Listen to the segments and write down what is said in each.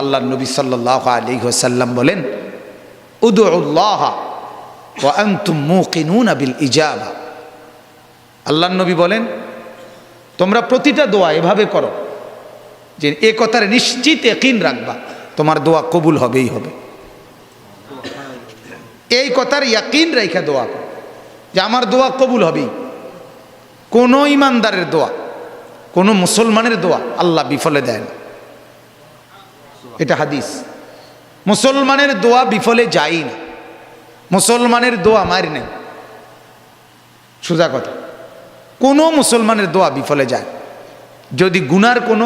আল্লাহ নবী সাল্লাল্লাহু আলাইহি ওয়াসাল্লাম বলেন, উদউল্লাহ ওয়া আনতুম মুকিনুনা বিল ইজাবা। আল্লাহ নবী বলেন, তোমরা প্রতিটা দোয়া এভাবে করো যে এ কথার নিশ্চিত ইয়াকিন রাখবা তোমার দোয়া কবুল হবেই হবে। এই কথার ইয়াকিন রাখা দোয়া করো যে আমার দোয়া কবুল হবেই। কোনো ইমানদারের দোয়া, কোনো মুসলমানের দোয়া আল্লাহ বিফলে দেয় না, এটা হাদিস। মুসলমানের দোয়া বিফলে যায় না, মুসলমানের দোয়া মারি নেই, সোজা কথা। কোনো মুসলমানের দোয়া বিফলে যায় যদি গুনার কোনো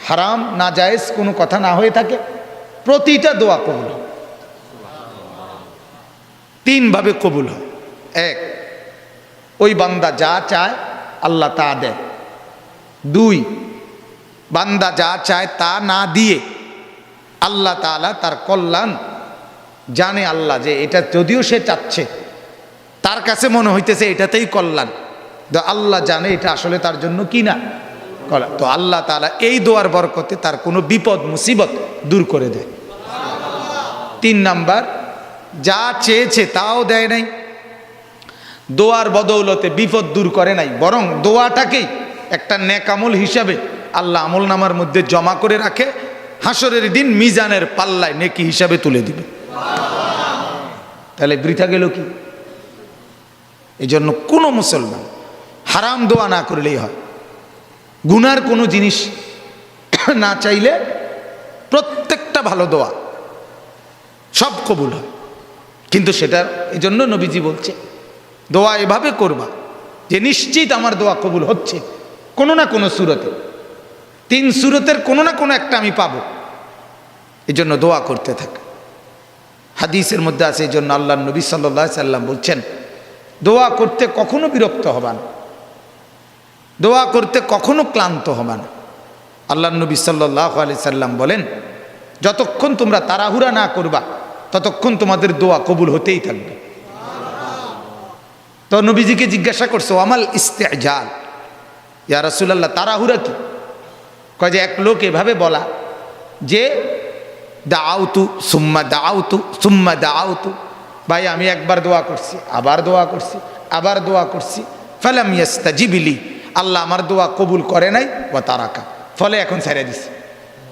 হারাম না জায়েজ কোনো কথা না হয়ে থাকে। প্রতিটা দোয়া কবুল হয়, তিনভাবে কবুল হয়। এক, ওই বান্দা যা চায় আল্লাহ তা দেয়। দুই, বান্দা যা চায় তা না দিয়ে আল্লাহ তাআলা তার কল্যাণ জানে। আল্লাহ যে এটা যদিও সে চাচ্ছে, তার কাছে মনে হইতেছে এটাতেই কল্যাণ, তো আল্লাহ জানে এটা আসলে তার জন্য কি না কল্যাণ। তো আল্লাহ তাআলা এই দোয়ার বরকতে তার কোনো বিপদ মুসিবত দূর করে দেয়। তিন নাম্বার, যা চেয়েছে তাও দেয় নাই, দোয়ার বদৌলতে বিপদ দূর করে নাই, বরং দোয়াটাকেই একটা নেক আমল হিসাবে আল্লাহ আমল নামার মধ্যে জমা করে রাখে, হাসরের দিন মিজানের পাল্লায় নেকি হিসাবে তুলে দিবে। তাহলে বৃথা গেল কি? এই জন্য কোনো মুসলমান হারাম দোয়া না করলেই হয়, গুনার কোনো জিনিস না চাইলে প্রত্যেকটা ভালো দোয়া সব কবুল হয়। কিন্তু সেটা এই জন্য নবীজি বলছে দোয়া এভাবে করবা যে নিশ্চিত আমার দোয়া কবুল হচ্ছে কোনো না কোনো সুরতে, তিন সুরতের কোনো না কোনো একটা আমি পাবো। এই জন্য দোয়া করতে থাকে। হাদিসের মধ্যে আছে, এই জন্য আল্লাহ নবী সাল্লাল্লাহু আলাইহি সাল্লাম বলছেন, দোয়া করতে কখনো বিরক্ত হবা না, দোয়া করতে কখনো ক্লান্ত হবা না। আল্লাহ নবী সাল্লাল্লাহু আলাইহি সাল্লাম বলেন, যতক্ষণ তোমরা তাড়াহুড়া না করবা ততক্ষণ তোমাদের দোয়া কবুল হতেই থাকবে। তো নবীজিকে জিজ্ঞাসা করছো, আমাল ইস্তেজাল, ইয়া রাসূলুল্লাহ তাড়াহুড়া কি? কয় যে এক লোক এভাবে বলা যে দাআউতু সুম্মা দাআউতু সুম্মা দাআউতু, ভাই আমি একবার দোয়া করছি, আবার দোয়া করছি, আবার দোয়া করছি, ফালাম ইয়াস্তাজিব লি, আল্লাহ আমার দোয়া কবুল করে নাই, ওয়া তারাকা, ফলে এখন ছেড়ে দিছে।